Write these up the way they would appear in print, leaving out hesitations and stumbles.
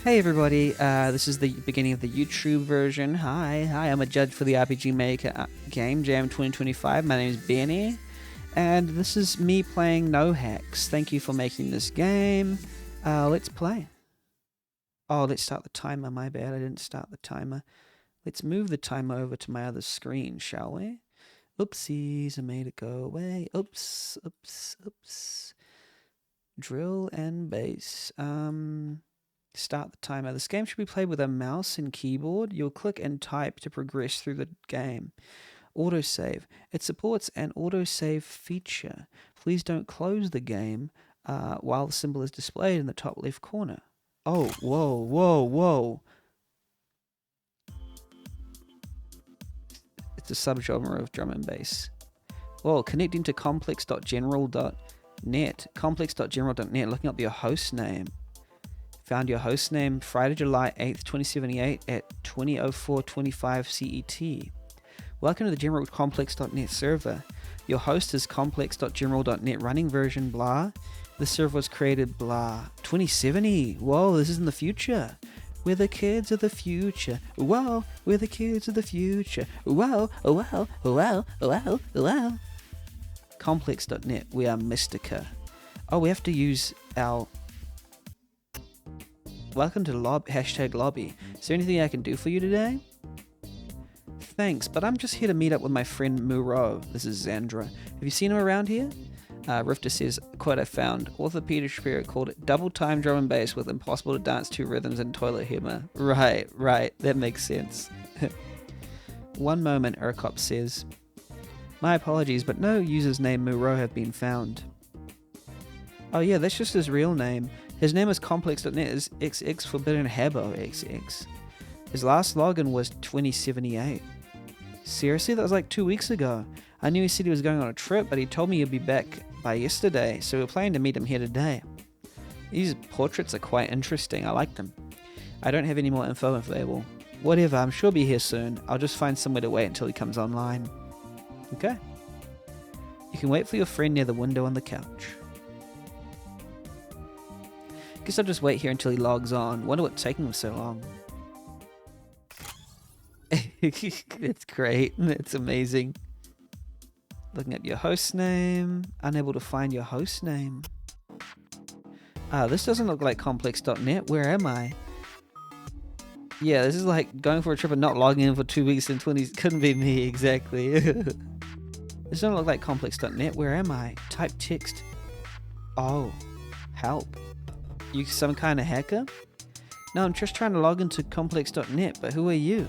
Hey everybody, this is the beginning of the YouTube version. Hi, I'm a judge for the RPG Maker Game Jam 2025. My name is Benny, and this is me playing No Hacks. Thank you for making this game. Let's play. Oh, let's start the timer. My bad, I didn't start the timer. Let's move the timer over to my other screen, shall we? Oopsies, I made it go away. Oops. Drill and bass. Start the timer. This game should be played with a mouse and keyboard. You'll click and type to progress through the game. Autosave. It supports an autosave feature. Please don't close the game while the symbol is displayed in the top left corner. Oh, whoa. It's a subgenre of drum and bass. Whoa, connecting to complex.general.net. Complex.general.net, looking up your host name. Found your host name Friday, July 8th, 2078 at 20:04:25 CET. Welcome to the general complex.net server. Your host is complex.general.net running version blah. The server was created blah. 2070. Whoa, this is in the future. We're the kids of the future. Whoa, we're the kids of the future. Whoa. Complex.net. We are Mystica. Oh, we have to use our... Welcome to hashtag lobby. Is there anything I can do for you today? Thanks, but I'm just here to meet up with my friend Muro. This is Xandra. Have you seen him around here? Rifter says, quote, I found. Author Peter Shapiro called it double time drum and bass with impossible to dance to rhythms and toilet humor. Right. That makes sense. One moment, Urkop says. My apologies, but no users named Muro have been found. Oh yeah, that's just his real name. His name is complex.net is XX Forbidden Habo XX. His last login was 2078. Seriously? That was like 2 weeks ago. I knew he said he was going on a trip, but he told me he'd be back by yesterday, so we're planning to meet him here today. These portraits are quite interesting. I like them. I don't have any more info available. Whatever, I'm sure he'll be here soon. I'll just find somewhere to wait until he comes online. Okay. You can wait for your friend near the window on the couch. Guess I'll just wait here until he logs on. Wonder what's taking him so long. It's great. It's amazing. Looking at your host name. Unable to find your host name. This doesn't look like complex.net. Where am I? Yeah, this is like going for a trip and not logging in for 2 weeks and 20... Couldn't be me, exactly. This doesn't look like complex.net. Where am I? Type text. Oh. Help. You some kind of hacker? No, I'm just trying to log into complex.net, but who are you?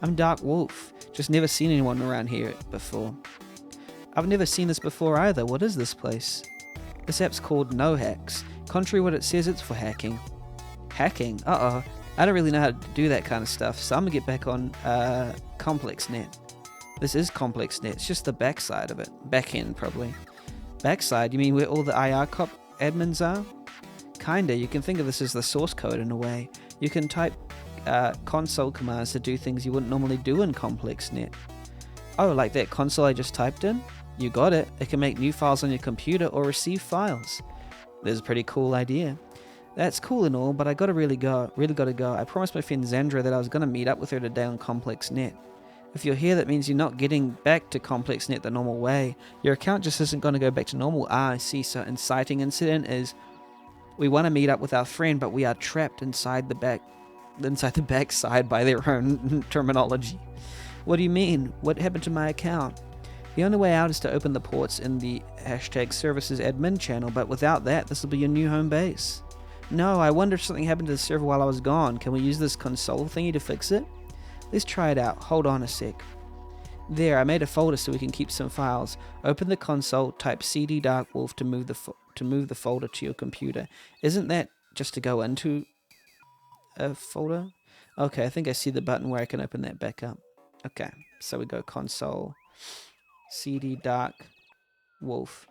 I'm Dark Wolf. Just never seen anyone around here before. I've never seen this before either. What is this place? This app's called No Hacks. Contrary to what it says, it's for hacking. Hacking? Uh-oh. I don't really know how to do that kind of stuff, so I'm gonna get back on ComplexNet. This is ComplexNet. It's just the backside of it. Back end, probably. Backside? You mean where all the IR cop admins are? Kinda, you can think of this as the source code in a way. You can type console commands to do things you wouldn't normally do in ComplexNet. Oh, like that console I just typed in? You got it. It can make new files on your computer or receive files. This is a pretty cool idea. That's cool and all, but I gotta really gotta go. I promised my friend Xandra that I was gonna meet up with her today on ComplexNet. If you're here, that means you're not getting back to ComplexNet the normal way. Your account just isn't gonna go back to normal. I see. So inciting incident is... We want to meet up with our friend, but we are trapped inside the backside by their own terminology. What do you mean? What happened to my account? The only way out is to open the ports in the hashtag services admin channel, but without that, this will be your new home base. No, I wonder if something happened to the server while I was gone. Can we use this console thingy to fix it? Let's try it out. Hold on a sec. There, I made a folder so we can keep some files. Open the console, type CD Dark Wolf to move the folder to your computer. Isn't that just to go into a folder? Okay, I think I see the button where I can open that back up. Okay, so we go console, CD Dark Wolf.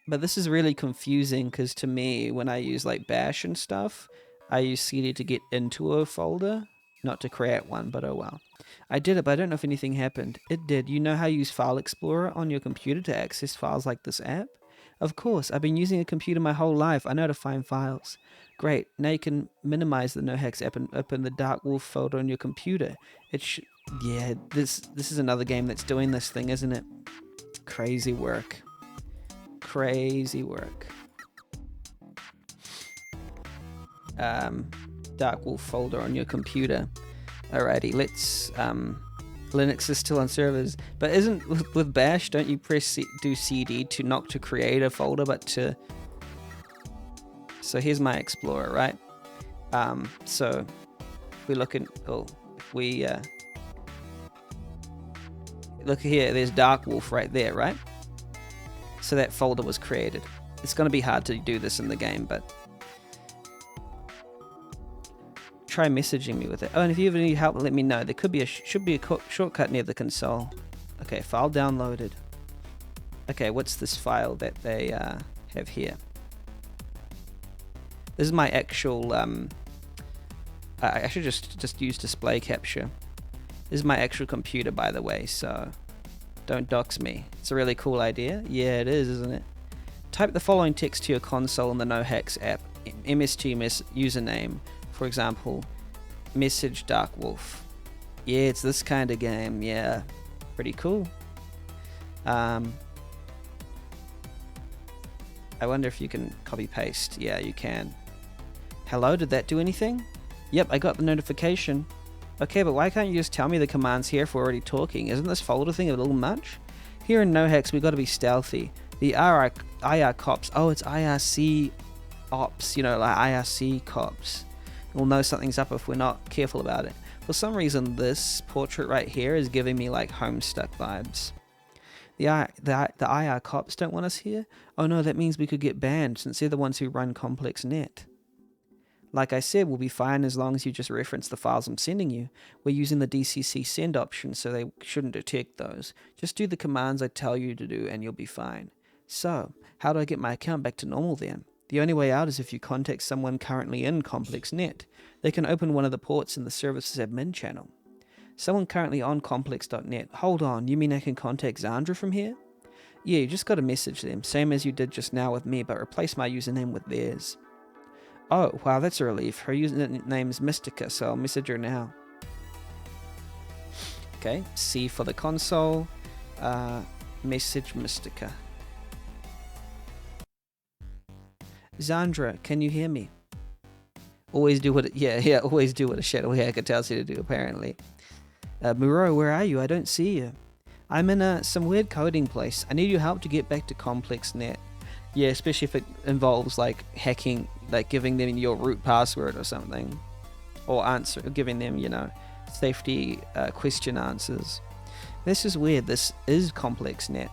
But this is really confusing because to me, when I use like bash and stuff, I use CD to get into a folder, not to create one, but oh well. I did it, but I don't know if anything happened. It did. You know how you use File Explorer on your computer to access files like this app? Of course, I've been using a computer my whole life. I know how to find files. Great. Now you can minimize the NoHex app and open the Dark Wolf folder on your computer. Yeah, this is another game that's doing this thing, isn't it? Crazy work. Crazy work. Dark Wolf folder on your computer. Alrighty, let's Linux is still on servers, but isn't with Bash, don't you press do CD to not to create a folder, but to... So here's my Explorer, right? So we look at, look here, there's Dark Wolf right there, right? So that folder was created. It's going to be hard to do this in the game, but try messaging me with it. Oh, and if you ever need help, let me know. There could be should be a shortcut near the console. Okay, file downloaded. Okay, what's this file that they have here? This is my actual. I should just use display capture. This is my actual computer, by the way, so don't dox me. It's a really cool idea. Yeah, it is, isn't it? Type the following text to your console in the NoHex app. MSG username. For example, message Dark Wolf. Yeah, it's this kind of game. Yeah, pretty cool. I wonder if you can copy paste. Yeah, you can. Hello, did that do anything? Yep, I got the notification. Okay, but why can't you just tell me the commands here if we're already talking? Isn't this folder thing a little much? Here in NoHex, we got to be stealthy. The IR cops. Oh, it's IRC ops. You know, like IRC cops. We'll know something's up if we're not careful about it. For some reason, this portrait right here is giving me like Homestuck vibes. The IR cops don't want us here? Oh no, that means we could get banned since they're the ones who run Complex Net. Like I said, we'll be fine as long as you just reference the files I'm sending you. We're using the DCC send option, so they shouldn't detect those. Just do the commands I tell you to do and you'll be fine. So, how do I get my account back to normal then? The only way out is if you contact someone currently in ComplexNet. They can open one of the ports in the services admin channel. Someone currently on complex.net. Hold on, you mean I can contact Xandra from here? Yeah, you just gotta message them, same as you did just now with me, but replace my username with theirs. Oh, wow, that's a relief. Her username is Mystica, so I'll message her now. Okay, C for the console. Message Mystica. Xandra, can you hear me? Always do what always do what a shadow hacker tells you to do, apparently. Muro, where are you? I don't see you. I'm in some weird coding place. I need your help to get back to ComplexNet. Yeah, especially if it involves like hacking, like giving them your root password or something. Or giving them, you know, safety question answers. This is weird. This is ComplexNet.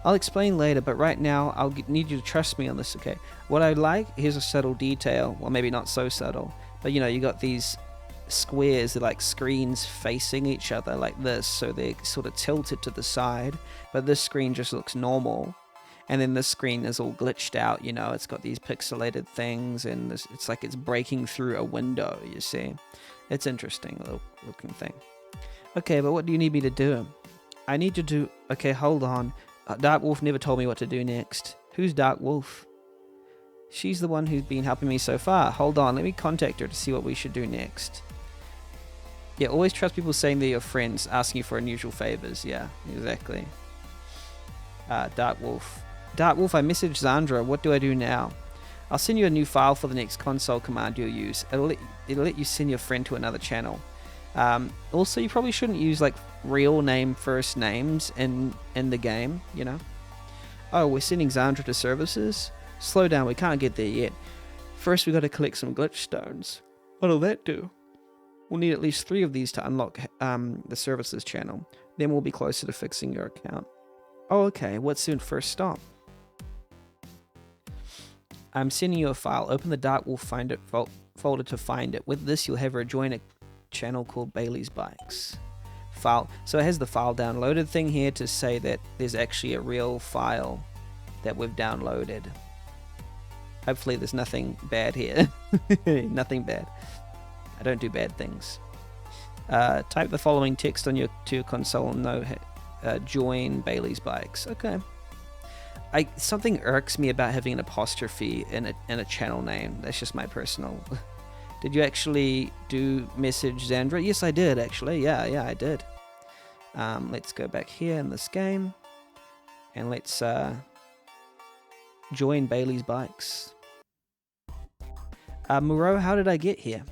I'll explain later, but right now I'll need you to trust me on this, okay? What I like, here's a subtle detail, well maybe not so subtle, but you know, you got these squares, they're like screens facing each other like this, so they're sort of tilted to the side, but this screen just looks normal, and then this screen is all glitched out, you know, it's got these pixelated things, and it's like it's breaking through a window, you see? It's interesting little looking thing. Okay, but what do you need me to do? I need to do, okay, hold on. Dark Wolf never told me what to do next. Who's Dark Wolf? She's the one who's been helping me so far. Hold on, let me contact her to see what we should do next. Yeah, always trust people saying they're your friends, asking you for unusual favors. Yeah, exactly. Dark Wolf. Dark Wolf, I messaged Xandra. What do I do now? I'll send you a new file for the next console command you'll use. It'll let you send your friend to another channel. Also, you probably shouldn't use like real name first names in the game, you know. Oh, we're sending Xandra to services? Slow down, we can't get there yet. First we got to collect some glitch stones. What'll that do? We'll need at least 3 of these to unlock the services channel. Then we'll be closer to fixing your account. Oh, okay, what's the first stop? I'm sending you a file. Open the Dark Wolf Find It folder to find it. With this, you'll have her join a channel called Bailey's Bikes. File. So it has the file downloaded thing here to say that there's actually a real file that we've downloaded. Hopefully there's nothing bad here. Nothing bad. I don't do bad things. Type the following text on to your console. No, join Bailey's Bikes. Okay. Something irks me about having an apostrophe in a channel name. That's just my personal. Did you actually do message Xandra? Yes, I did actually. Yeah, I did. Let's go back here in this game, and let's join Bailey's Bikes. Moreau, how did I get here?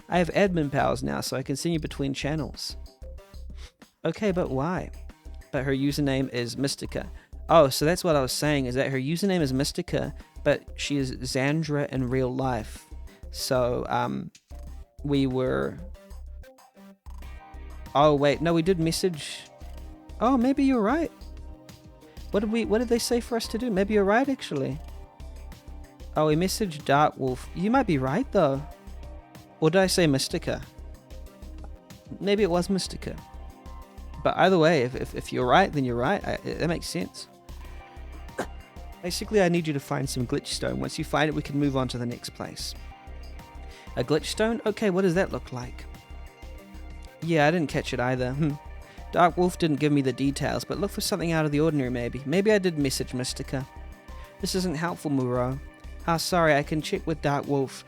I have admin powers now, so I can send you between channels. Okay, but why? But her username is Mystica. Oh, so that's what I was saying, is that her username is Mystica, but she is Xandra in real life. So, we were... Oh, wait, no, we did message... Oh, maybe you're right. What did they say for us to do? Maybe you're right, actually. Oh, we messaged Dark Wolf. You might be right, though. Or did I say Mystica? Maybe it was Mystica. But either way, if you're right, then you're right. That makes sense. Basically, I need you to find some glitch stone. Once you find it, we can move on to the next place. A glitch stone? Okay, what does that look like? Yeah, I didn't catch it either. Dark Wolf didn't give me the details, but look for something out of the ordinary maybe. Maybe I did message Mystica. This isn't helpful, Muro. Ah, sorry, I can check with Dark Wolf.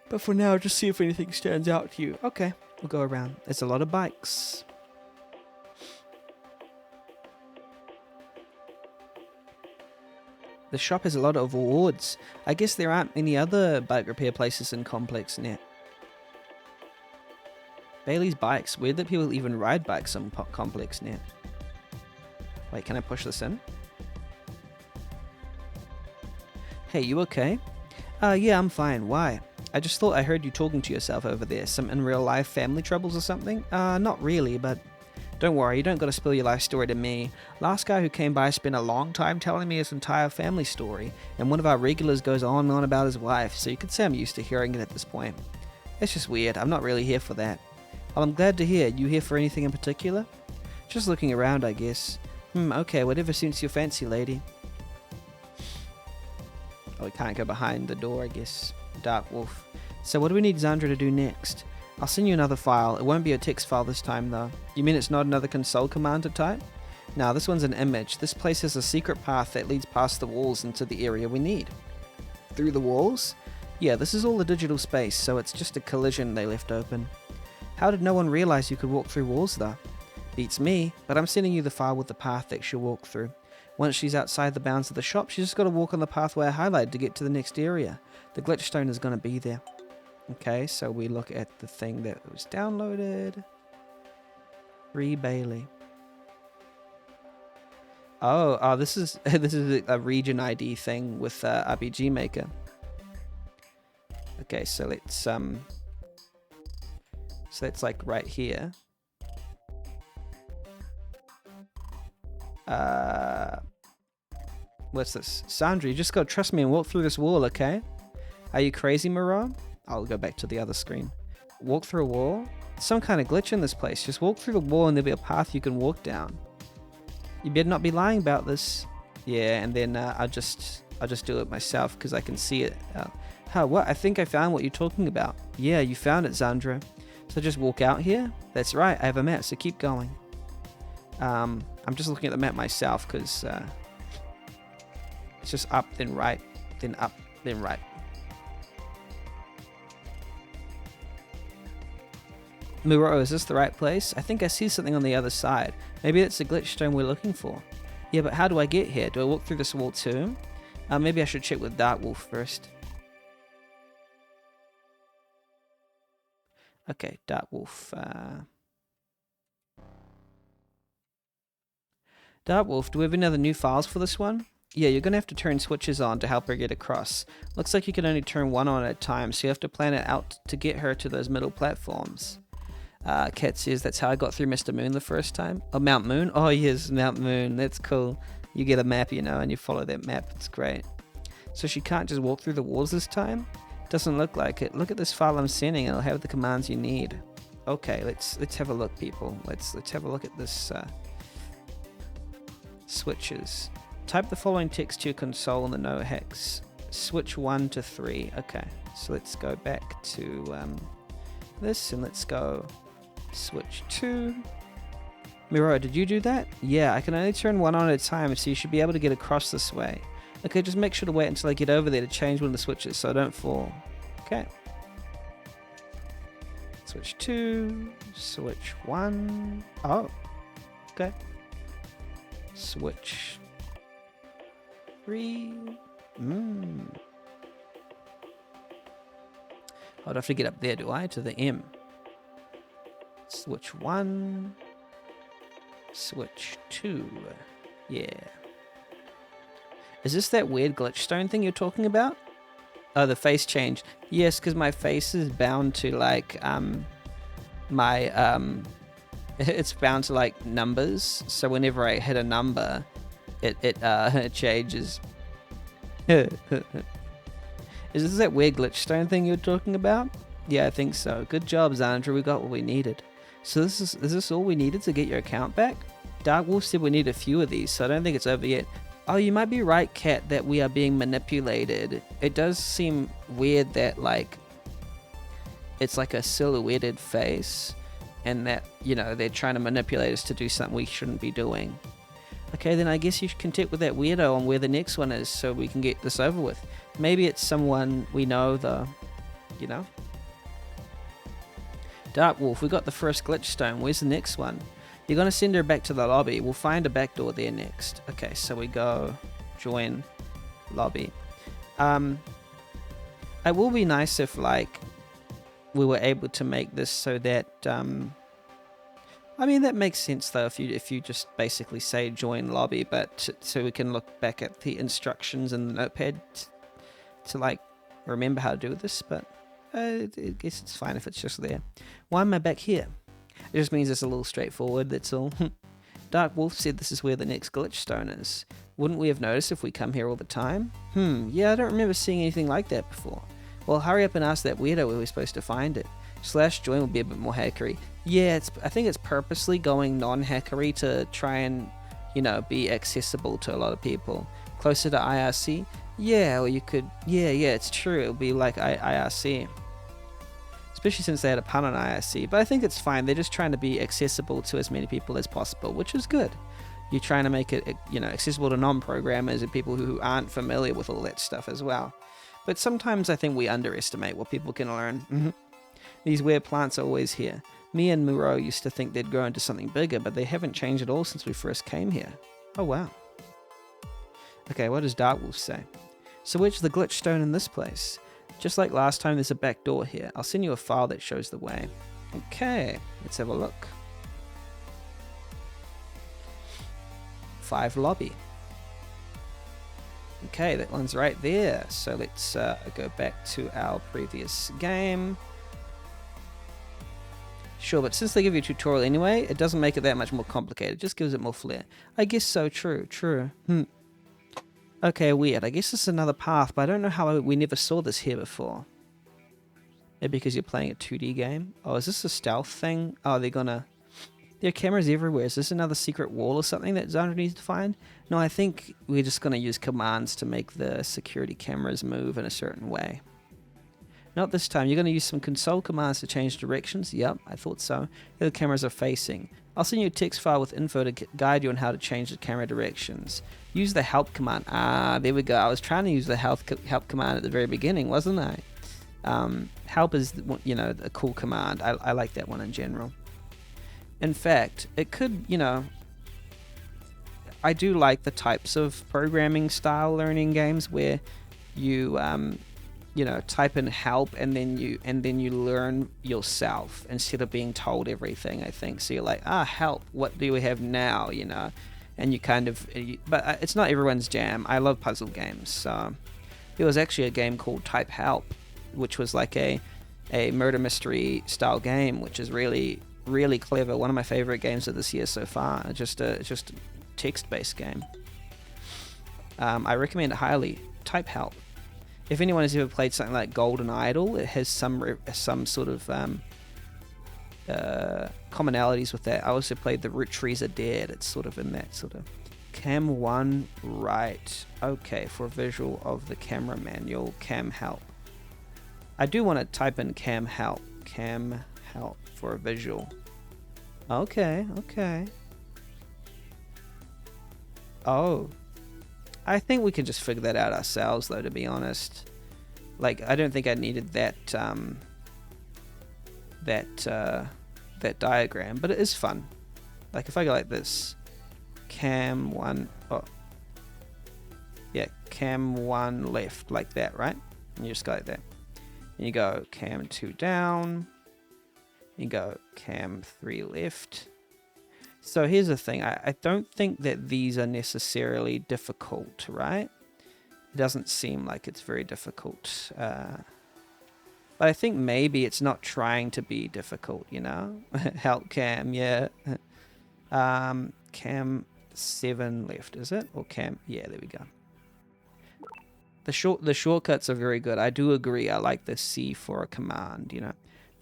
But for now, just see if anything stands out to you. Okay, we'll go around. There's a lot of bikes. The shop has a lot of awards. I guess there aren't many other bike repair places in Complex Net. Bailey's Bikes. Weird that people even ride bikes on Complex Net. Wait, can I push this in? Hey, you okay? Yeah, I'm fine. Why? I just thought I heard you talking to yourself over there. Some in real life family troubles or something? Not really, but... Don't worry, you don't gotta spill your life story to me. Last guy who came by spent a long time telling me his entire family story, and one of our regulars goes on and on about his wife, so you could say I'm used to hearing it at this point. It's just weird, I'm not really here for that. Well, I'm glad to hear. You here for anything in particular? Just looking around, I guess. Okay, whatever suits your fancy, lady. Oh, we can't go behind the door, I guess. Dark Wolf. So what do we need Xandra to do next? I'll send you another file. It won't be a text file this time, though. You mean it's not another console command to type? No, this one's an image. This place has a secret path that leads past the walls into the area we need. Through the walls? Yeah, this is all the digital space, so it's just a collision they left open. How did no one realize you could walk through walls, though? Beats me, but I'm sending you the file with the path that she'll walk through. Once she's outside the bounds of the shop, she's just got to walk on the pathway I highlighted to get to the next area. The glitch stone is going to be there. Okay, so we look at the thing that was downloaded. Free Bailey. Oh, this is a region ID thing with RPG Maker. Okay, so let's so that's like right here. What's this? Sandra, you just gotta trust me and walk through this wall, okay? Are you crazy, Moreau? I'll go back to the other screen. Walk through a wall? Some kind of glitch in this place. Just walk through the wall and there'll be a path you can walk down. You better not be lying about this. Yeah, and then I'll just do it myself because I can see it. What? I think I found what you're talking about. Yeah, you found it, Xandra. So just walk out here? That's right, I have a map, so keep going. I'm just looking at the map myself because it's just up, then right, then up, then right. Muro, is this the right place? I think I see something on the other side. Maybe it's the glitch stone we're looking for. Yeah, but how do I get here? Do I walk through this wall too? Maybe I should check with Dark Wolf first. Okay, Dark Wolf. Dark Wolf, do we have any other new files for this one? Yeah, you're going to have to turn switches on to help her get across. Looks like you can only turn one on at a time, so you have to plan it out to get her to those middle platforms. Kat says that's how I got through Mr. Moon the first time. Oh, Mount Moon? Oh, yes, Mount Moon. That's cool. You get a map, you know, and you follow that map. It's great. So she can't just walk through the walls this time? Doesn't look like it. Look at this file I'm sending. It'll have the commands you need. Okay, let's have a look, people. Let's have a look at this. Switches. Type the following text to your console in the no hex. Switch 1 to 3. Okay, so let's go back to this and let's go switch 2. Miro, did you do that? Yeah, I can only turn one on at a time, so you should be able to get across this way. Okay, just make sure to wait until I get over there to change one of the switches so I don't fall. Okay. Switch 2, switch 1. Oh, okay. Switch 3. I'd have to get up there, do I? To the M. Switch 1. Switch 2. Yeah. Is this that weird glitch stone thing you're talking about? Oh, the face change. Yes, because my face is bound to like it's bound to like numbers. So whenever I hit a number, it changes. Is this that weird glitch stone thing you're talking about? Yeah, I think so. Good job, Xandra. We got what we needed. So is this all we needed to get your account back? Dark Wolf said we need a few of these, so I don't think it's over yet. Oh, you might be right, Kat, that we are being manipulated. It does seem weird that, like, it's like a silhouetted face, and that, you know, they're trying to manipulate us to do something we shouldn't be doing. Okay, then I guess you should contact with that weirdo on where the next one is so we can get this over with. Maybe it's someone we know, though, you know? Dark Wolf, we got the first glitch stone. Where's the next one? You're going to send her back to the lobby. We'll find a back door there next. Okay, so we go join lobby. It will be nice if, like, we were able to make this so that, I mean, that makes sense, though, if you just basically say join lobby, but so we can look back at the instructions in the notepad to, like, remember how to do this, but I guess it's fine if it's just there. Why am I back here? It just means it's a little straightforward, that's all. Dark Wolf said this is where the next glitch stone is. Wouldn't we have noticed if we come here all the time? Yeah, I don't remember seeing anything like that before. Well, hurry up and ask that weirdo where we're supposed to find it. /join will be a bit more hackery. Yeah, I think it's purposely going non-hackery to try and, you know, be accessible to a lot of people. Closer to IRC? Yeah, or you could, yeah, it's true. It'll be like IRC. Especially since they had a pun on IRC, but I think it's fine. They're just trying to be accessible to as many people as possible, which is good. You're trying to make it, you know, accessible to non-programmers and people who aren't familiar with all that stuff as well. But sometimes I think we underestimate what people can learn. These weird plants are always here. Me and Muro used to think they'd grow into something bigger, but they haven't changed at all since we first came here. Oh wow. Okay, what does Dark Wolf say? So where's the glitch stone in this place? Just like last time, there's a back door here. I'll send you a file that shows the way. Okay, let's have a look. 5 lobby. Okay, that one's right there. So let's go back to our previous game. Sure, but since they give you a tutorial anyway, it doesn't make it that much more complicated. It just gives it more flair. I guess so, true. Okay, weird. I guess this is another path, but I don't know how we never saw this here before. Maybe because you're playing a 2D game? Oh, is this a stealth thing? Oh, they're gonna... There are cameras everywhere. Is this another secret wall or something that Xandra needs to find? No, I think we're just gonna use commands to make the security cameras move in a certain way. Not this time. You're gonna use some console commands to change directions? Yep, I thought so. Here the cameras are facing. I'll send you a text file with info to guide you on how to change the camera directions. Use the help command. Ah, there we go. I was trying to use the help command at the very beginning, wasn't I? Help is, you know, a cool command. I like that one in general. In fact, it could, you know, I do like the types of programming style learning games where you, you know, type in help and then you learn yourself instead of being told everything, I think. So you're like, help, what do we have now, you know? And you kind of, but it's not everyone's jam. I love puzzle games. So there was actually a game called Type Help, which was like a murder mystery style game, which is really, really clever. One of my favorite games of this year so far. Just a text-based game. I recommend it highly. Type Help. If anyone has ever played something like Golden Idol, it has some sort of commonalities with that. I also played The Root Trees Are Dead. It's sort of in that sort of... Cam 1, right. Okay, for a visual of the camera manual, cam help. I do want to type in cam help for a visual. Okay. Oh. I think we can just figure that out ourselves, though, to be honest. Like, I don't think I needed that, that diagram, but it is fun. Like, if I go like this, cam 1, oh, yeah, cam 1 left, like that, right? And you just go like that. And you go cam 2 down, you go cam 3 left. So here's the thing, I don't think that these are necessarily difficult, right? It doesn't seem like it's very difficult. But I think maybe it's not trying to be difficult, you know? Help cam, yeah. Cam 7 left, is it? Or cam, yeah, there we go. The shortcuts are very good. I do agree. I like the C for a command, you know.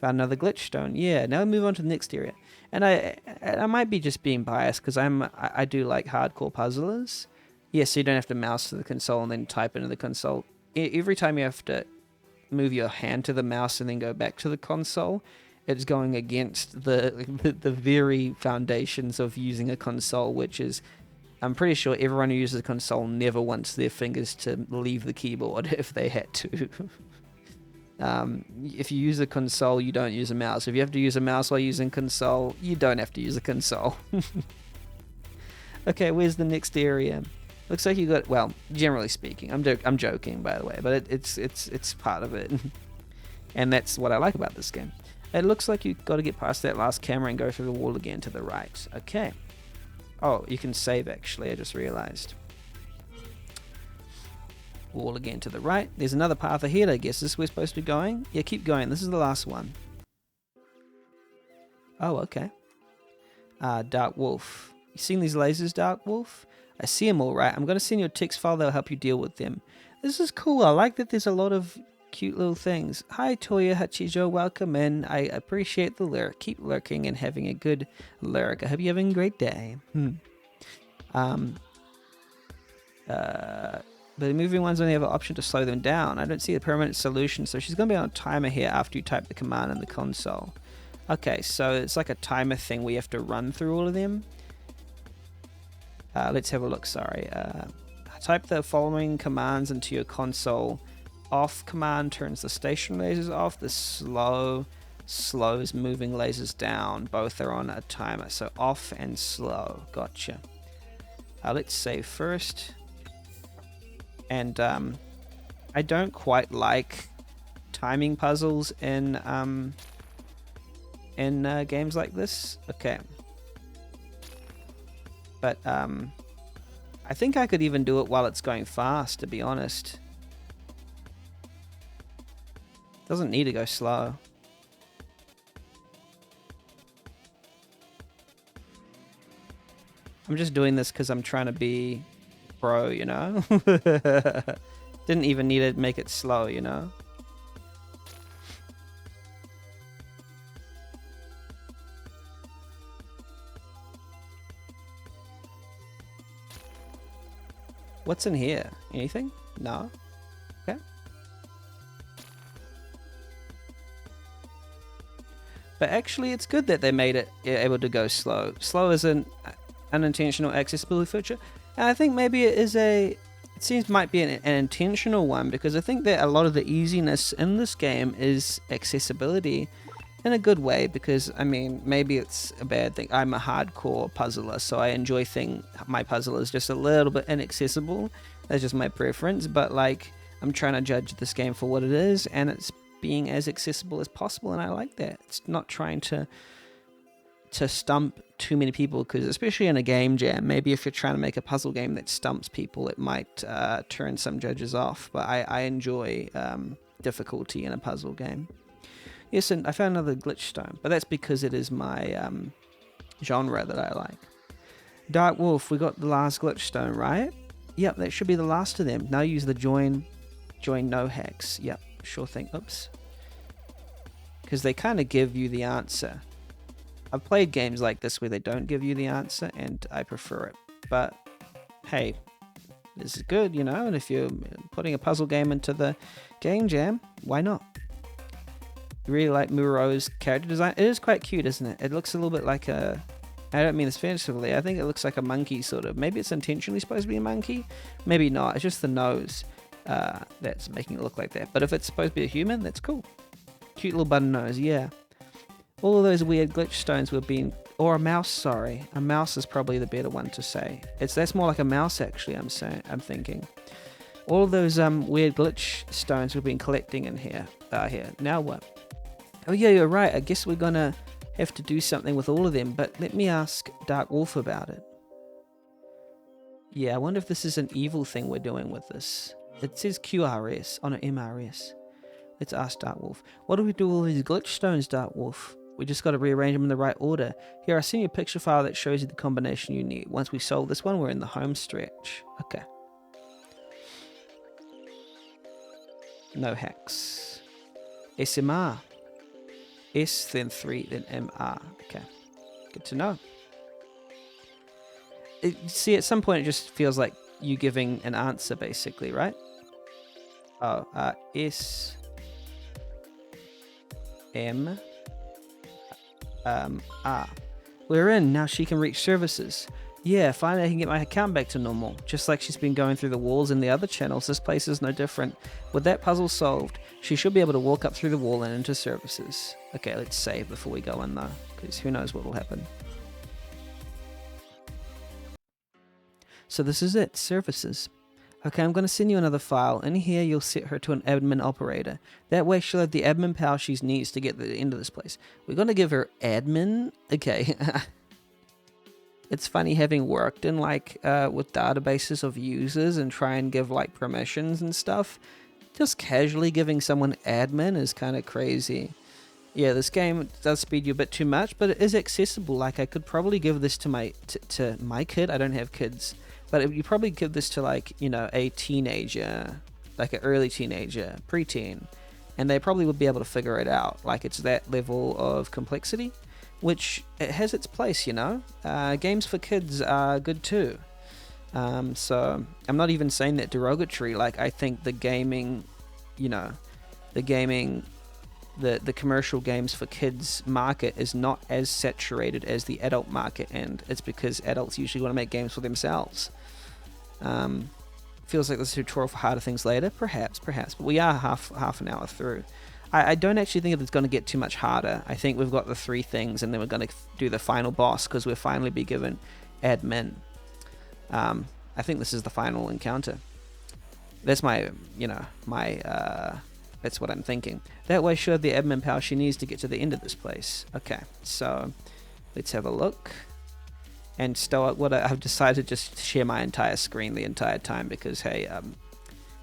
Found another glitch stone. Yeah, now we move on to the next area. And I might be just being biased because I do like hardcore puzzlers. Yes, so you don't have to mouse to the console and then type into the console. Every time you have to move your hand to the mouse and then go back to the console, it's going against the very foundations of using a console, which is, I'm pretty sure everyone who uses a console never wants their fingers to leave the keyboard if they had to. If you use a console, you don't use a mouse. If you have to use a mouse while using console, you don't have to use a console. Okay, where's the next area? Looks like you got, well, generally speaking, I'm joking, by the way, but it's part of it. And that's what I like about this game. It looks like you got to get past that last camera and go through the wall again to the right. Okay. Oh, you can save, actually, I just realized. Wall again to the right. There's another path ahead, I guess. This is where we're supposed to be going? Yeah, keep going. This is the last one. Oh, okay. Dark Wolf. You seen these lasers, Dark Wolf? I see them all right. I'm going to send you a text file that'll help you deal with them. This is cool. I like that there's a lot of cute little things. Hi, Toya Hachijo. Welcome in. I appreciate the lyric. Keep lurking and having a good lyric. I hope you're having a great day. But the moving ones only have an option to slow them down. I don't see a permanent solution, so she's going to be on a timer here after you type the command in the console. Okay, so it's like a timer thing. We have to run through all of them. Let's have a look, sorry. Type the following commands into your console. Off command turns the stationary lasers off. The slows moving lasers down. Both are on a timer, so off and slow. Gotcha. Let's save first. And I don't quite like timing puzzles in games like this. Okay. But I think I could even do it while it's going fast, to be honest. Doesn't need to go slow. I'm just doing this because I'm trying to be pro, you know? Didn't even need to make it slow, you know? What's in here? Anything? No? Okay. But actually, it's good that they made it able to go slow. Slow is an unintentional accessibility feature. And I think maybe it seems might be an intentional one, because I think that a lot of the easiness in this game is accessibility in a good way, because, I mean, maybe it's a bad thing. I'm a hardcore puzzler, so I enjoy my puzzle is just a little bit inaccessible. That's just my preference, but, like, I'm trying to judge this game for what it is, and it's being as accessible as possible, and I like that. It's not trying to stump too many people, because especially in a game jam, maybe if you're trying to make a puzzle game that stumps people, it might turn some judges off, but I enjoy difficulty in a puzzle game. Yes, and I found another glitch stone, but that's because it is my genre that I like. Dark Wolf, we got the last glitch stone, right? Yep, that should be the last of them. Now use the join no hacks. Yep, sure thing. Oops. Because they kind of give you the answer. I've played games like this where they don't give you the answer, and I prefer it. But, hey, this is good, you know, and if you're putting a puzzle game into the game jam, why not? I really like Muro's character design. It is quite cute, isn't it? It looks a little bit like a I don't mean this offensively. I think it looks like a monkey, sort of. Maybe it's intentionally supposed to be a monkey. Maybe not. It's just the nose that's making it look like that. But if it's supposed to be a human, that's cool. Cute little button nose, yeah. All those weird glitch stones were being... Or a mouse, sorry. A mouse is probably the better one to say. That's more like a mouse, actually, I'm thinking. All those weird glitch stones we've been collecting in here. Here. Now what? Oh yeah, you're right. I guess we're gonna have to do something with all of them, but let me ask Dark Wolf about it. Yeah, I wonder if this is an evil thing we're doing with this. It says QRS on an MRS. Let's ask Dark Wolf. What do we do with all these glitch stones, Dark Wolf? We just got to rearrange them in the right order. Here, I sent you a picture file that shows you the combination you need. Once we solve this one, we're in the home stretch. Okay. No hacks. SMR. S, then 3, then MR. Okay. Good to know. See, at some point it just feels like you giving an answer, basically, right? Oh, S, M, R. We're in. Now she can reach services. Yeah, finally I can get my account back to normal. Just like she's been going through the walls in the other channels, this place is no different. With that puzzle solved, she should be able to walk up through the wall and into services. Okay, let's save before we go in though, because who knows what will happen. So this is it, services. Okay, I'm going to send you another file. In here, you'll set her to an admin operator. That way, she'll have the admin power she needs to get to the end of this place. We're going to give her admin. Okay. It's funny having worked in with databases of users and try and give like permissions and stuff. Just casually giving someone admin is kind of crazy. Yeah, this game does speed you a bit too much, but it is accessible. Like I could probably give this to my kid. I don't have kids. But you probably give this to a teenager, like an early teenager, preteen, and they probably would be able to figure it out. Like it's that level of complexity, which it has its place, Games for kids are good too. So I'm not even saying that derogatory. Like I think the gaming, the commercial games for kids market is not as saturated as the adult market, and it's because adults usually want to make games for themselves. Feels like this tutorial for harder things later, perhaps, but we are half an hour through. I don't actually think it's going to get too much harder. I think we've got the 3 things, and then we're going to do the final boss because we'll finally be given admin. I think this is the final encounter. That's that's what I'm thinking. That way she'll have the admin power she needs to get to the end of this place. Okay, so let's have a look. And I've decided to just share my entire screen the entire time because, hey,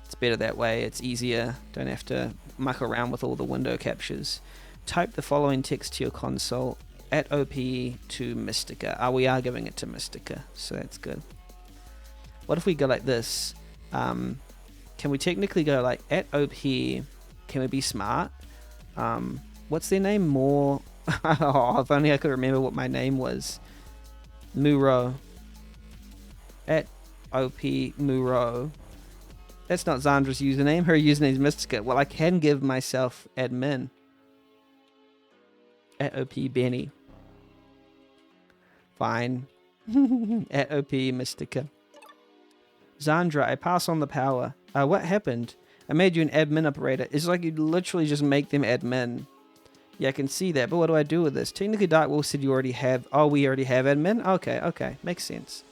it's better that way. It's easier. Don't have to muck around with all the window captures. Type the following text to your console. @OP to Mystica. We are giving it to Mystica, so that's good. What if we go like this? Can we technically go like @OP? Can we be smart? What's their name? More. Oh, if only I could remember what my name was. Muro. @OP Muro. That's not Zandra's username. Her username is Mystica. Well, I can give myself admin. @OP Benny. Fine. @OP Mystica. Zandra, I pass on the power. What happened? I made you an admin operator. It's like you literally just make them admin. Yeah, I can see that, but what do I do with this? Technically, Dark Wolf said you already have... Oh, we already have admin? Okay. Makes sense.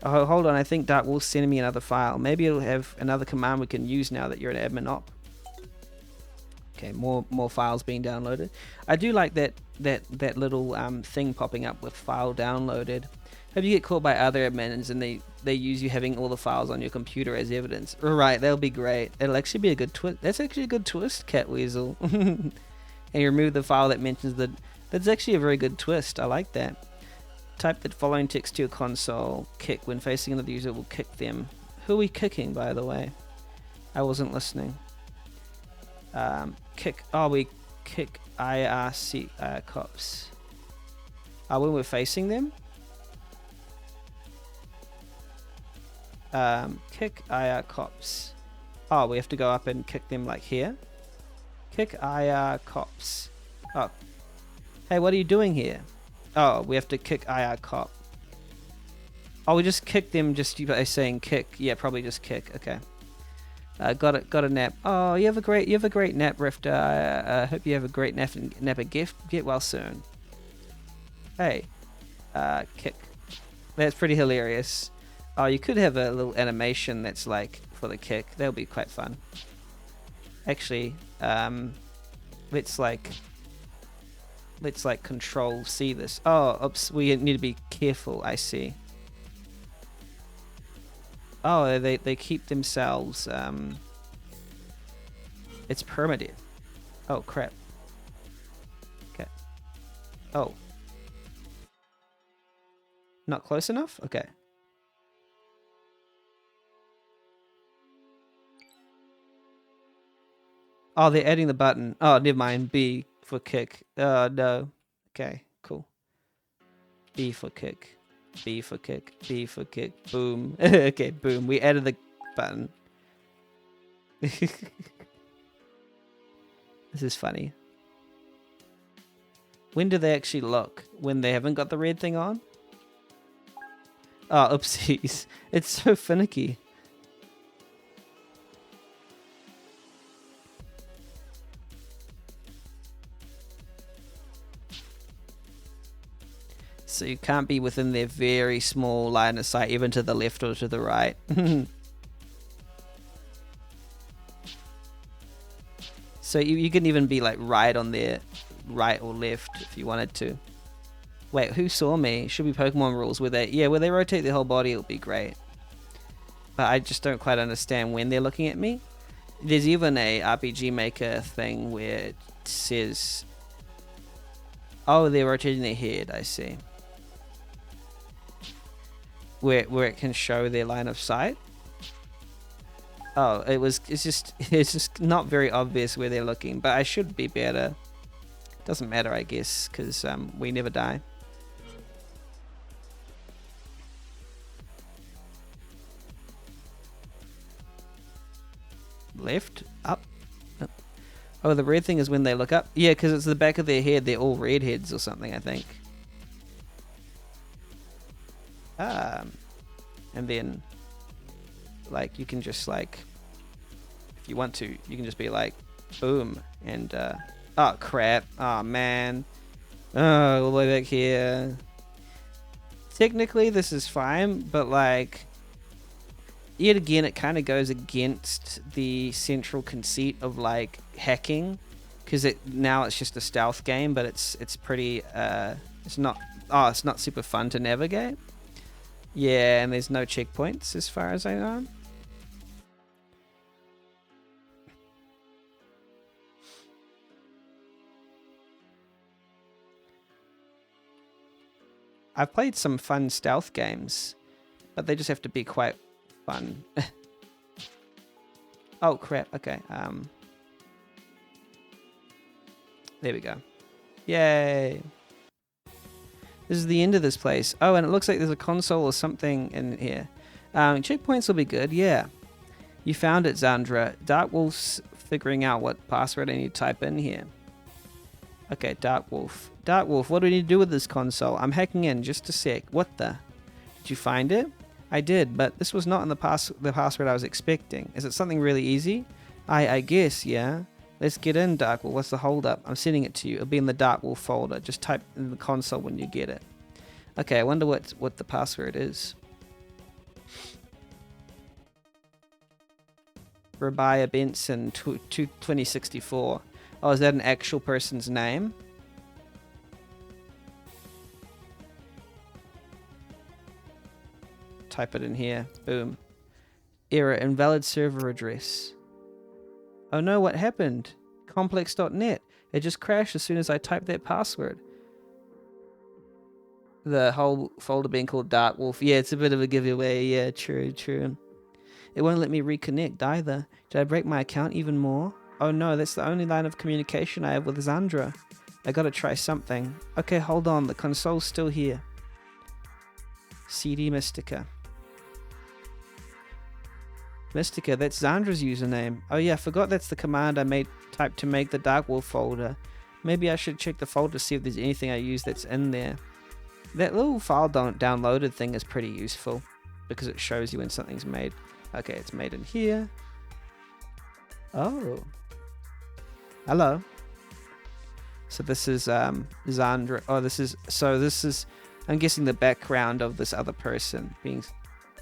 Oh, hold on. I think Dark Wolf's sending me another file. Maybe it'll have another command we can use now that you're an admin op. Okay, more files being downloaded. I do like that little thing popping up with file downloaded. Hope you get caught by other admins and they use you having all the files on your computer as evidence. Right, that'll be great. It'll actually be a good twist. That's actually a good twist, Cat Weasel. And you remove the file that mentions that. That's actually a very good twist. I like that. Type the following text to your console. Kick. When facing another user, will kick them. Who are we kicking, by the way? I wasn't listening. Kick. Oh, we kick IRC cops. When we're facing them? Kick IR cops. Oh, we have to go up and kick them like here. Kick IR cops. Oh. Hey, what are you doing here? Oh, we have to kick IR cop. Oh, we just kick them just by saying kick. Yeah, probably just kick. Okay. Got a nap. Oh, you have a great nap, Rifter. I hope you have a great nap and get well soon. Hey, kick. That's pretty hilarious. Oh, you could have a little animation that's like for the kick. That'll be quite fun. Actually, let's like control C this. Oh, oops, we need to be careful. I see. Oh, they keep themselves. It's permadeath. Oh crap. Okay. Oh. Not close enough? Okay. Oh, they're adding the button. Oh, never mind. B for kick. No. Okay, cool. B for kick. B for kick. B for kick. Boom. Okay, boom. We added the button. This is funny. When do they actually look? When they haven't got the red thing on? Oh, oopsies. It's so finicky. So you can't be within their very small line of sight, even to the left or to the right. So you can even be like right on their right or left if you wanted to. Wait, who saw me? Should be Pokemon rules where they rotate their whole body, it'll be great. But I just don't quite understand when they're looking at me. There's even a RPG Maker thing where it says, oh, they're rotating their head, I see. Where it can show their line of sight. Oh, it's just not very obvious where they're looking, but I should be better. Doesn't matter, I guess, because we never die. Left, up. Oh, the red thing is when they look up. Yeah, because it's the back of their head. They're all redheads or something, I think. And then, like, you can just, like, if you want to, you can just be like, boom, and, oh, crap. Oh, man. Oh, all the way back here. Technically, this is fine, but, like, yet again, it kind of goes against the central conceit of, like, hacking, because now it's just a stealth game, but it's pretty, it's not super fun to navigate. Yeah, and there's no checkpoints as far as I know. I've played some fun stealth games, but they just have to be quite fun. Oh crap, okay. There we go. Yay. This is the end of this place. Oh, and it looks like there's a console or something in here. Checkpoints will be good, yeah. You found it, Zandra. Dark Wolf's figuring out what password I need to type in here. Okay, Dark Wolf. Dark Wolf, what do we need to do with this console? I'm hacking in, just a sec. What the? Did you find it? I did, but this was not in the password I was expecting. Is it something really easy? I guess, yeah. Let's get in, Dark Wolf. What's the hold up? I'm sending it to you. It'll be in the Dark Wolf folder. Just type in the console when you get it. Okay, I wonder what the password is. Rabia Benson 2064. Oh, is that an actual person's name? Type it in here. Boom. Error, invalid server address. Oh no, what happened? Complex.net. It just crashed as soon as I typed that password. The whole folder being called Dark Wolf. Yeah, it's a bit of a giveaway. Yeah, true. It won't let me reconnect either. Did I break my account even more? Oh no, that's the only line of communication I have with Zandra. I gotta try something. Okay, hold on. The console's still here. CD Mystica. Mystica, that's Zandra's username. Oh yeah, I forgot that's the command I typed to make the Dark Wolf folder. Maybe I should check the folder to see if there's anything I use that's in there. That little file downloaded thing is pretty useful because it shows you when something's made. Okay, it's made in here. Oh. Hello. So this is Zandra. Oh, this is I'm guessing the background of this other person being.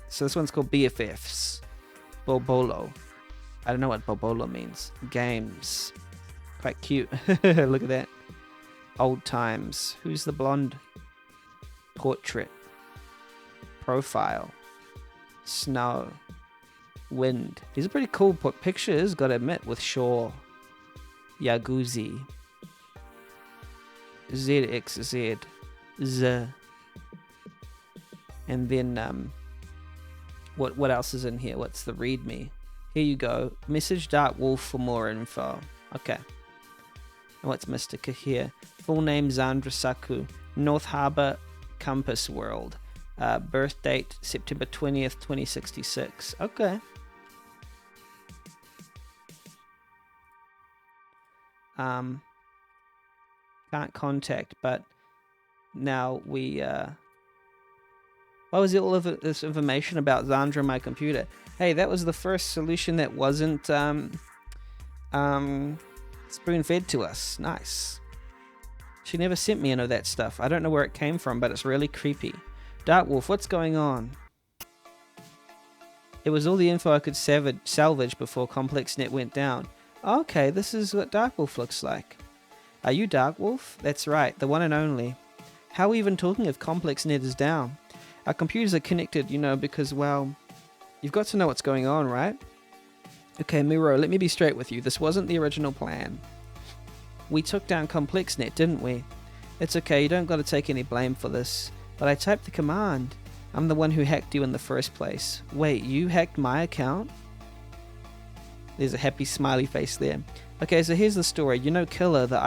So this one's called BFFs. Bobolo. I don't know what Bobolo means. Games. Quite cute. Look at that. Old times. Who's the blonde? Portrait. Profile. Snow. Wind. These are pretty cool pictures, gotta admit, with Shaw. Yaguzi. ZXZ. Z. And then, what else is in here? What's the readme? Here you go. Message Dark Wolf for more info. Okay. And what's Mystica here? Full name Zandra Saku. North Harbor Compass World. Birth date September 20th, 2066. Okay. Can't contact, but now we what was all of this information about Zandra on my computer? Hey, that was the first solution that wasn't spoon-fed to us. Nice. She never sent me any of that stuff. I don't know where it came from, but it's really creepy. Dark Wolf, what's going on? It was all the info I could salvage before ComplexNet went down. Okay, this is what Dark Wolf looks like. Are you Dark Wolf? That's right, the one and only. How are we even talking if ComplexNet is down? Our computers are connected, you know, because, well, you've got to know what's going on, right? Okay, Miro, let me be straight with you. This wasn't the original plan. We took down ComplexNet, didn't we? It's okay, you don't got to take any blame for this. But I typed the command. I'm the one who hacked you in the first place. Wait, you hacked my account? There's a happy smiley face there. Okay, so here's the story. You know Killer, the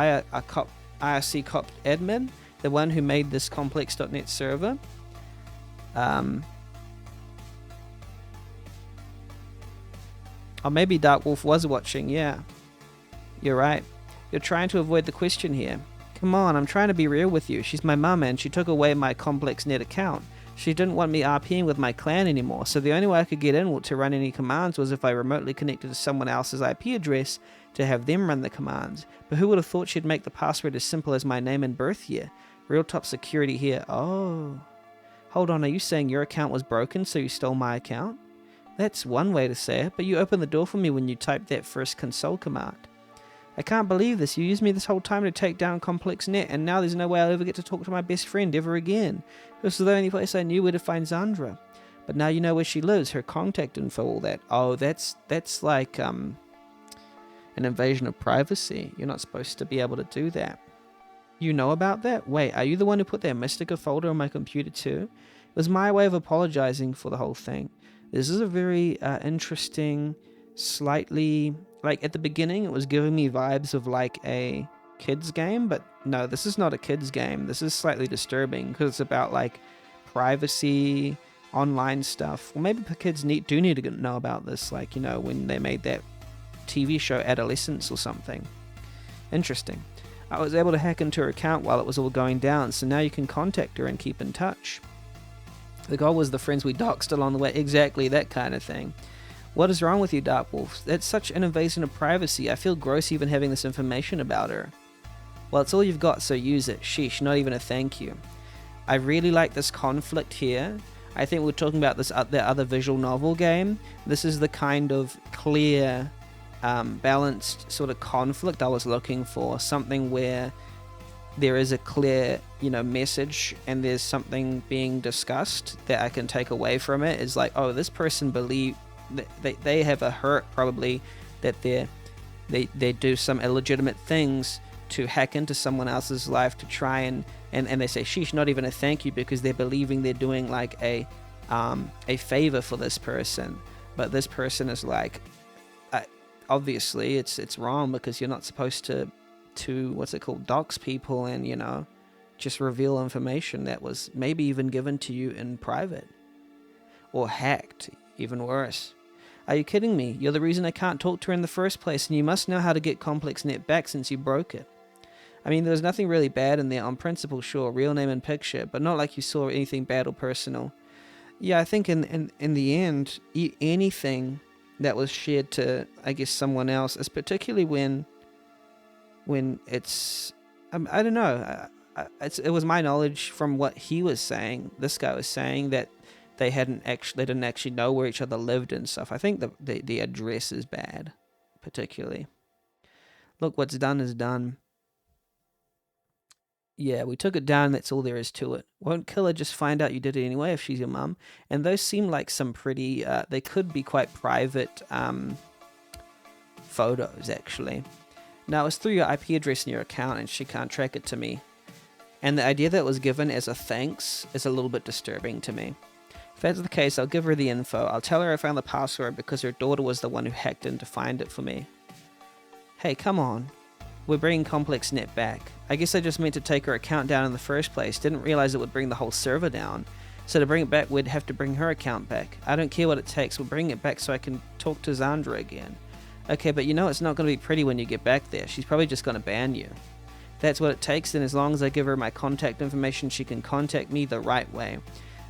IRC cop admin? The one who made this complex.net server? Or maybe Dark Wolf was watching, yeah. You're right. You're trying to avoid the question here. Come on, I'm trying to be real with you. She's my mum and she took away my ComplexNet account. She didn't want me RPing with my clan anymore, so the only way I could get in to run any commands was if I remotely connected to someone else's IP address to have them run the commands. But who would have thought she'd make the password as simple as my name and birth year? Real top security here. Oh. Hold on, are you saying your account was broken so you stole my account? That's one way to say it, but you opened the door for me when you typed that first console command. I can't believe this. You used me this whole time to take down ComplexNet, and now there's no way I'll ever get to talk to my best friend ever again. This was the only place I knew where to find Zandra. But now you know where she lives, her contact info, all that. Oh, that's like an invasion of privacy. You're not supposed to be able to do that. You know about that? Wait, are you the one who put that Mystica folder on my computer too? It was my way of apologizing for the whole thing. This is a very interesting, slightly... Like, at the beginning, it was giving me vibes of, like, a kid's game, but no, this is not a kid's game. This is slightly disturbing, because it's about, like, privacy, online stuff. Well, maybe the kids do need to know about this, like, you know, when they made that TV show Adolescence or something. Interesting. I was able to hack into her account while it was all going down, so now you can contact her and keep in touch. The goal was the friends we doxed along the way. Exactly, that kind of thing. What is wrong with you, Dark Wolf? That's such an invasion of privacy. I feel gross even having this information about her. Well, it's all you've got, so use it. Sheesh, not even a thank you. I really like this conflict here. I think we're talking about this the other visual novel game. This is the kind of clear, balanced sort of conflict I was looking for. Something where there is a clear, you know, message and there's something being discussed that I can take away from it. Is like, oh, this person they have a hurt probably that they do some illegitimate things to hack into someone else's life to try and they say sheesh, not even a thank you, because they're believing they're doing like a favor for this person, but this person is like, obviously it's wrong because you're not supposed to what's it called, dox people and, you know, just reveal information that was maybe even given to you in private or hacked, even worse. Are you kidding me? You're the reason I can't talk to her in the first place, and you must know how to get ComplexNet back since you broke it. I mean, there was nothing really bad in there on principle, sure, real name and picture, but not like you saw anything bad or personal. Yeah, I think in the end, anything that was shared to, I guess, someone else, is particularly when it's, I don't know, it was my knowledge from what he was saying, this guy was saying, that they didn't actually know where each other lived and stuff. I think the address is bad, particularly. Look, what's done is done. Yeah, we took it down, that's all there is to it. Won't kill her, just find out you did it anyway if she's your mum. And those seem like some pretty, they could be quite private photos, actually. Now, it's through your IP address in your account, and she can't track it to me. And the idea that it was given as a thanks is a little bit disturbing to me. If that's the case, I'll give her the info. I'll tell her I found the password because her daughter was the one who hacked in to find it for me. Hey, come on. We're bringing ComplexNet back. I guess I just meant to take her account down in the first place. Didn't realize it would bring the whole server down. So to bring it back, we'd have to bring her account back. I don't care what it takes. We'll bring it back so I can talk to Zandra again. Okay, but you know it's not going to be pretty when you get back there. She's probably just going to ban you. If that's what it takes, then as long as I give her my contact information, she can contact me the right way.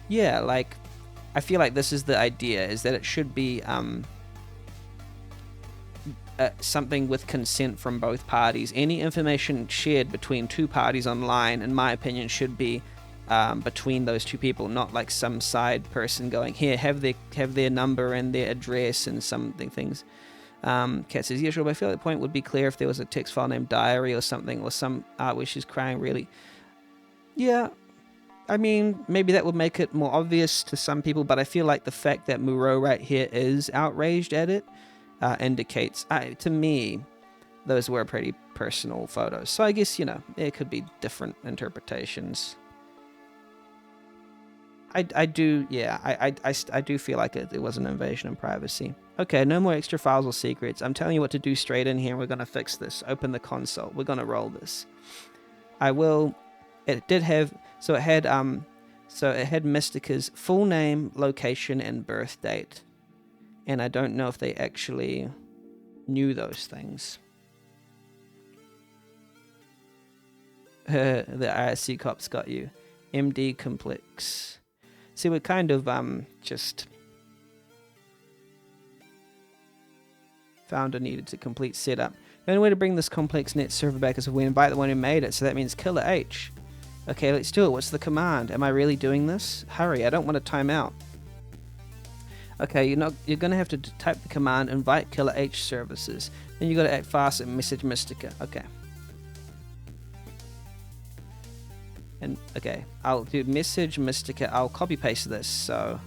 Yeah, like, I feel like this is the idea, is that it should be something with consent from both parties. Any information shared between two parties online, in my opinion, should be between those two people, not like some side person going, here, have their number and their address and something things. Kat says, yeah, sure, but I feel like the point would be clear if there was a text file named diary or something, or some art where she's crying really. Yeah, I mean, maybe that would make it more obvious to some people, but I feel like the fact that Moreau right here is outraged at it indicates, to me, those were pretty personal photos. So I guess, you know, there could be different interpretations. I do feel like it was an invasion of privacy. Okay, no more extra files or secrets. I'm telling you what to do straight in here. We're going to fix this. Open the console. We're going to roll this. I will. It did have, so it had Mystica's full name, location, and birth date. And I don't know if they actually knew those things. The IRC cops got you. MD complex. See, we're kind of just founder needed to complete setup. The only way to bring this ComplexNet server back is if we invite the one who made it, so that means Killer H. Okay, let's do it. What's the command? Am I really doing this? Hurry, I don't want to time out. Okay, you're gonna have to type the command invite Killer H services. Then you gotta act fast and message Mystica. Okay. And okay, I'll do message Mystica. I'll copy paste this so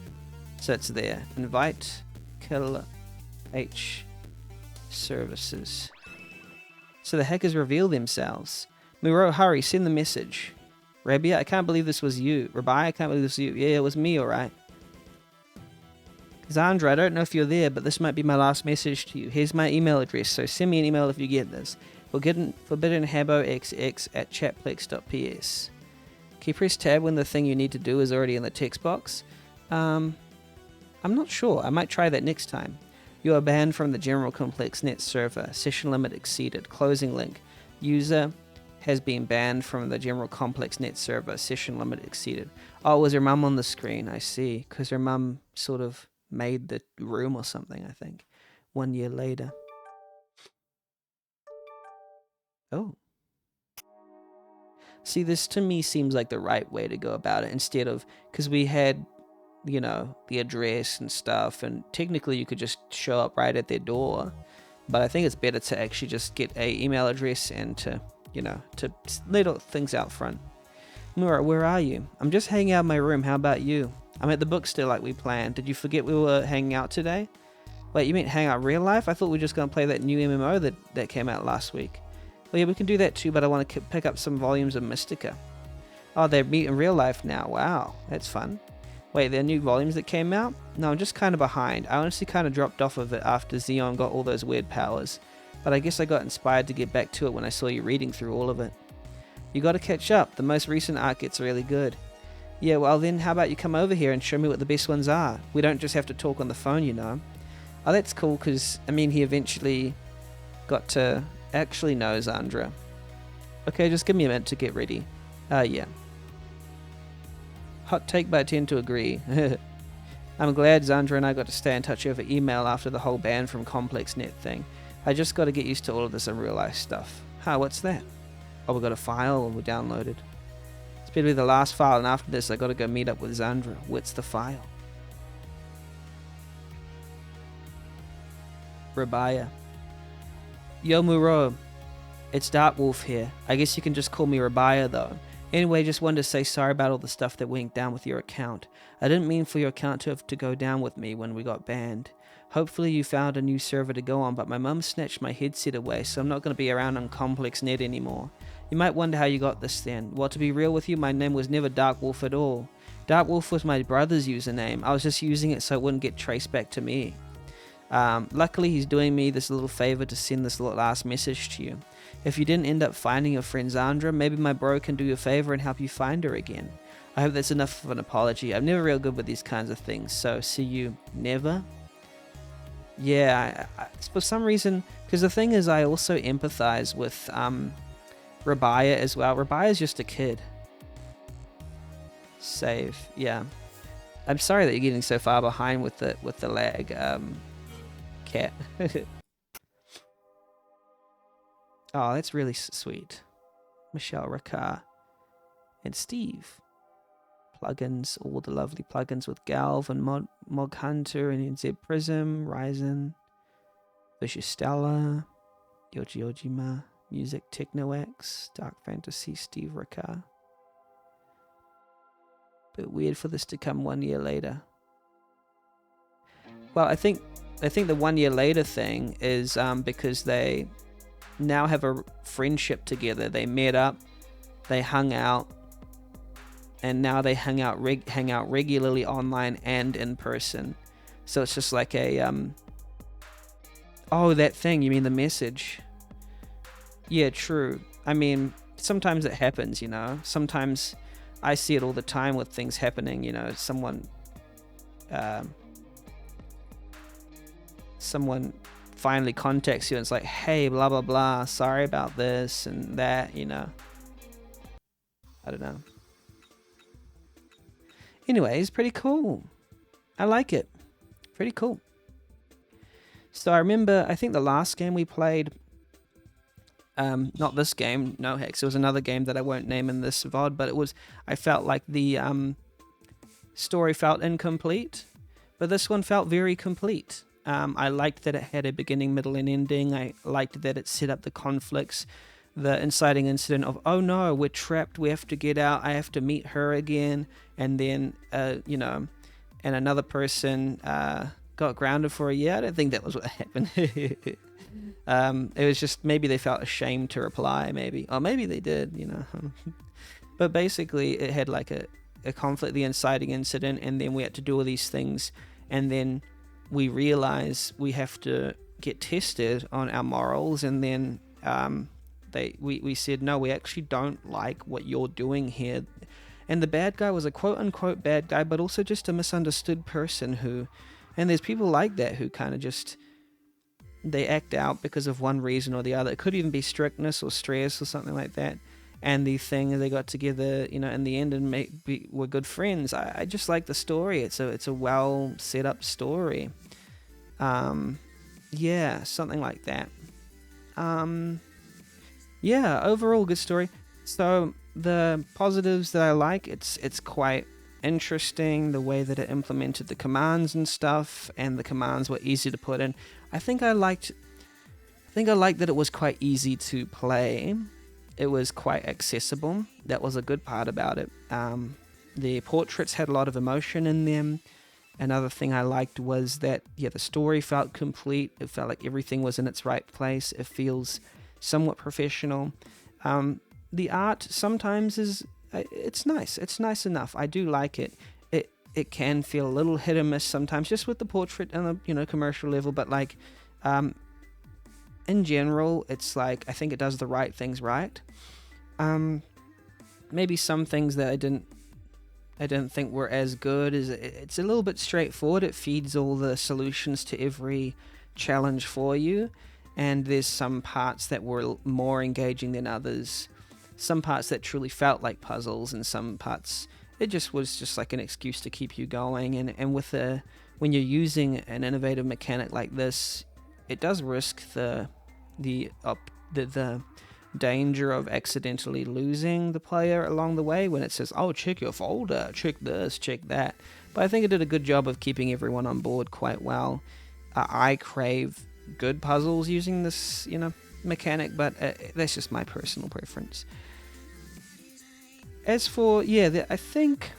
it's there. Invite Killer H services. So the hackers reveal themselves. Muro, hurry, send the message. Rabia, I can't believe this was you. Rabai, I can't believe this was you. Yeah, it was me, alright. Zandra, I don't know if you're there, but this might be my last message to you. Here's my email address, so send me an email if you get this. forbiddenhaboxx@chatplex.ps. Can you press tab when the thing you need to do is already in the text box? I'm not sure. I might try that next time. You are banned from the general ComplexNet server. Session limit exceeded. Closing link. User has been banned from the general ComplexNet server. Session limit exceeded. Oh, was her mum on the screen? I see. Because her mum sort of made the room or something, I think. 1 year later. Oh. See, this to me seems like the right way to go about it, instead of, because we had, you know, the address and stuff, and technically you could just show up right at their door, but I think it's better to actually just get a email address and to, you know, to lay things out front. Nora, where are you? I'm just hanging out in my room. How about you? I'm at the bookstore like we planned. Did you forget we were hanging out today? Wait, you mean hang out real life? I thought we were just going to play that new MMO that came out last week. Well, yeah, we can do that too, but I want to pick up some volumes of Mystica. Oh, they're meet in real life now. Wow, that's fun. Wait, there are new volumes that came out? No, I'm just kind of behind. I honestly kind of dropped off of it after Xeon got all those weird powers. But I guess I got inspired to get back to it when I saw you reading through all of it. You got to catch up. The most recent art gets really good. Yeah, well then, how about you come over here and show me what the best ones are? We don't just have to talk on the phone, you know. Oh, that's cool, because, I mean, he eventually got to actually know Zandra. Okay, just give me a minute to get ready. Yeah. Hot take, but I tend to agree. I'm glad Zandra and I got to stay in touch over email after the whole ban from ComplexNet thing. I just got to get used to all of this in real life stuff. Huh, what's that? Oh, we got a file and we downloaded. It's better be the last file, and after this I got to go meet up with Zandra. What's the file? Rabaya. Yo, Muro. It's Dark Wolf here. I guess you can just call me Rabaya though. Anyway, just wanted to say sorry about all the stuff that went down with your account. I didn't mean for your account to have to go down with me when we got banned. Hopefully you found a new server to go on, but my mum snatched my headset away, so I'm not going to be around on ComplexNet anymore. You might wonder how you got this then. Well, to be real with you, my name was never Dark Wolf at all. Dark Wolf was my brother's username. I was just using it so it wouldn't get traced back to me. Luckily, he's doing me this little favor to send this last message to you. If you didn't end up finding your friend Zandra, maybe my bro can do you a favor and help you find her again. I hope that's enough of an apology. I'm never real good with these kinds of things, so see you never. Yeah, for some reason, because the thing is, I also empathize with Rabaya as well. Rabaya's just a kid. Save, yeah. I'm sorry that you're getting so far behind with the lag, cat. Oh, that's really sweet. Michelle Ricard and Steve. Plugins, all the lovely plugins with Galv and Mog Hunter and NZ Prism, Ryzen, Vicious Stella, Yoji Ojima, Music TechnoX, Dark Fantasy, Steve Ricard. Bit weird for this to come 1 year later. Well, I think the 1 year later thing is because they now have a friendship together. They met up, they hung out, and now they hang out regularly online and in person. So it's just like a oh, that thing, you mean the message? Yeah, true. I mean, sometimes it happens, you know. Sometimes I see it all the time with things happening, you know. Someone finally contacts you and it's like, hey, blah blah blah, sorry about this and that, you know. I don't know. Anyways, pretty cool. I like it. Pretty cool. So I remember, I think the last game we played, not this game, no hex, it was another game that I won't name in this VOD, but I felt like the story felt incomplete, but this one felt very complete. I liked that it had a beginning, middle, and ending. I liked that it set up the conflicts, the inciting incident of, oh no, we're trapped, we have to get out, I have to meet her again, and then, you know, and another person got grounded for a year. I don't think that was what happened. It was just, maybe they felt ashamed to reply, maybe. Or maybe they did, you know. But basically, it had like a conflict, the inciting incident, and then we had to do all these things, and then we realize we have to get tested on our morals, and then we said, no, we actually don't like what you're doing here. And the bad guy was a quote-unquote bad guy, but also just a misunderstood person who, and there's people like that who kind of just, they act out because of one reason or the other. It could even be strictness or stress or something like that. And the thing is, they got together, you know, in the end and were good friends. I just like the story. It's a well set up story. Yeah, something like that. Yeah, overall good story. So the positives that I like, it's quite interesting the way that it implemented the commands and stuff, and the commands were easy to put in. I think I liked that it was quite easy to play. It was quite accessible. That was a good part about it. The portraits had a lot of emotion in them. Another thing I liked was that, yeah, the story felt complete. It felt like everything was in its right place. It feels somewhat professional. The art sometimes it's nice. It's nice enough. I do like it. It can feel a little hit or miss sometimes, just with the portrait and the commercial level. But like, in general, it's like, I think it does the right things right. Maybe some things that I didn't think were as good is it's a little bit straightforward. It feeds all the solutions to every challenge for you, and there's some parts that were more engaging than others. some parts that truly felt like puzzles, and some parts it just was just like an excuse to keep you going. And with when you're using an innovative mechanic like this, it does risk the danger of accidentally losing the player along the way when it says, oh, check your folder, check this, check that. But I think it did a good job of keeping everyone on board quite well. I crave good puzzles using this, mechanic, but that's just my personal preference. As for, I think,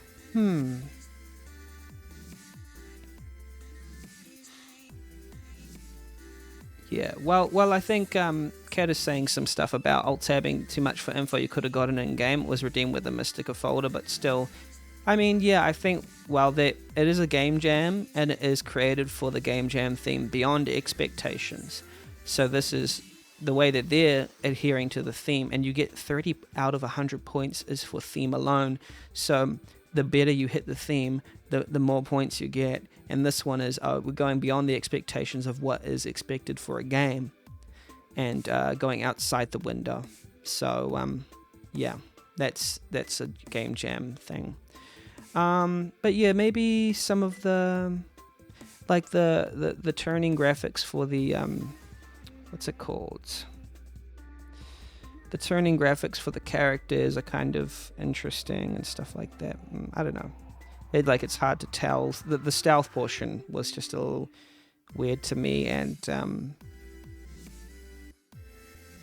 Yeah, well, I think Kat is saying some stuff about alt-tabbing too much for info you could have gotten in-game. It was redeemed with the Mystica folder, but still, I mean, yeah, I think, it is a game jam, and it is created for the game jam theme beyond expectations. So this is the way that they're adhering to the theme, and you get 30 out of 100 points is for theme alone. So the better you hit the theme, the more points you get. And this one is, we're going beyond the expectations of what is expected for a game, and going outside the window. So, that's a game jam thing. But yeah, maybe some of the, like the turning graphics for the, what's it called? The turning graphics for the characters are kind of interesting and stuff like that. I don't know. It's hard to tell. The stealth portion was just a little weird to me, and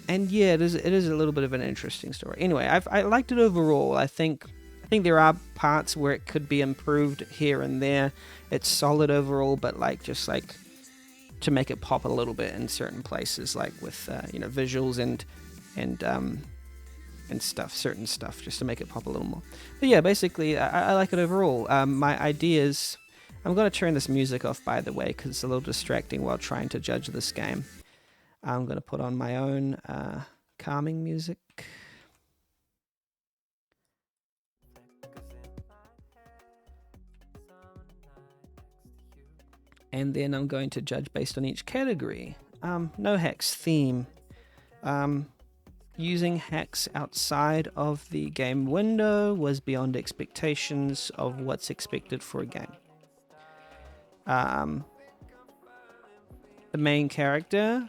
yeah, it is a little bit of an interesting story. Anyway, I liked it overall. I think there are parts where it could be improved here and there. It's solid overall, but just to make it pop a little bit in certain places, like with visuals and stuff, certain stuff, just to make it pop a little more. But yeah, basically, I like it overall. My ideas, I'm going to turn this music off, by the way, because it's a little distracting while trying to judge this game. I'm going to put on my own calming music. And then I'm going to judge based on each category. No hacks theme. Using hacks outside of the game window was beyond expectations of what's expected for a game. The main character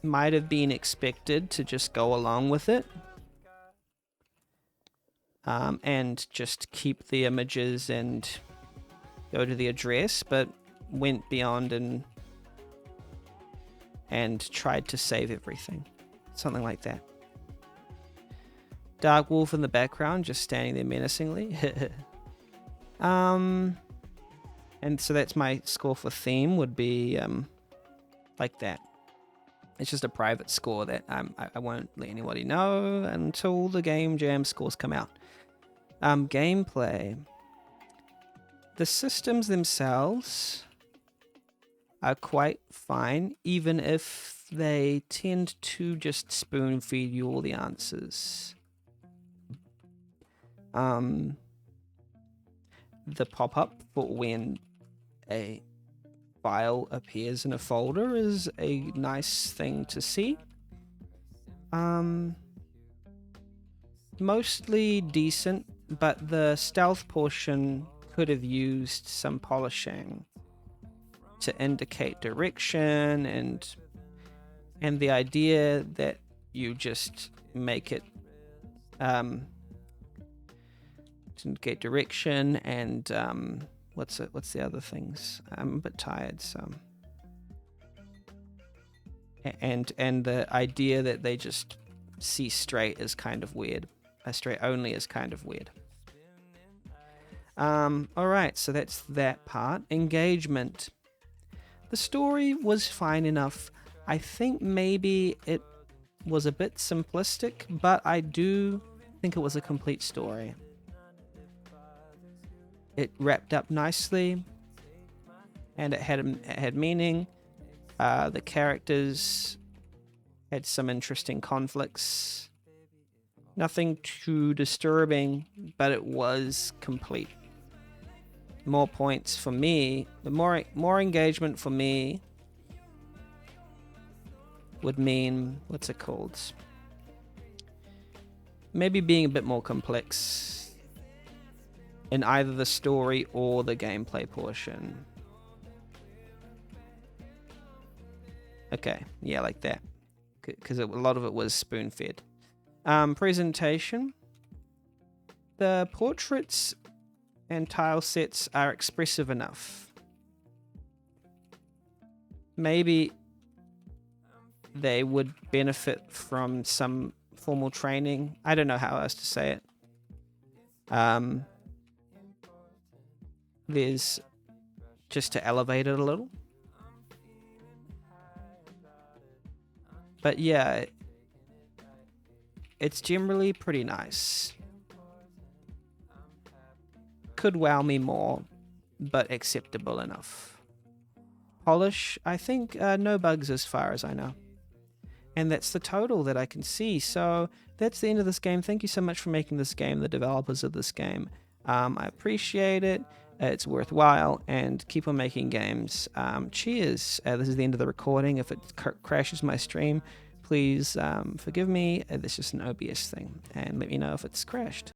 might have been expected to just go along with it, and just keep the images and go to the address, but went beyond and tried to save everything. Something like that. Dark Wolf in the background, just standing there menacingly. And so that's my score for theme, would be like that. It's just a private score that I won't let anybody know until the Game Jam scores come out. Gameplay. The systems themselves are quite fine, even if they tend to just spoon feed you all the answers. The pop-up for when a file appears in a folder is a nice thing to see. Mostly decent, but the stealth portion could have used some polishing to indicate direction, and the idea that you just make it to indicate direction, and what's the other things? I'm a bit tired, so and the idea that they just see straight is kind of weird. Straight only is kind of weird. Alright, so that's that part. Engagement. The story was fine enough. I think maybe it was a bit simplistic, but I do think it was a complete story. It wrapped up nicely, and it had meaning. The characters had some interesting conflicts. Nothing too disturbing, but it was complete. More points for me, more engagement for me would mean, what's it called? Maybe being a bit more complex in either the story or the gameplay portion. Okay, yeah, like that. Because a lot of it was spoon-fed. Presentation. The portraits and tile sets are expressive enough. Maybe they would benefit from some formal training. I don't know how else to say it. There's just to elevate it a little. But yeah, it's generally pretty nice. Could wow me more, but acceptable enough. Polish, I think no bugs as far as I know. And that's the total that I can see. So that's the end of this game. Thank you so much for making this game, the developers of this game. I appreciate it. It's worthwhile, and keep on making games. Cheers. This is the end of the recording. If it crashes my stream, please forgive me. This is just an OBS thing, and let me know if it's crashed.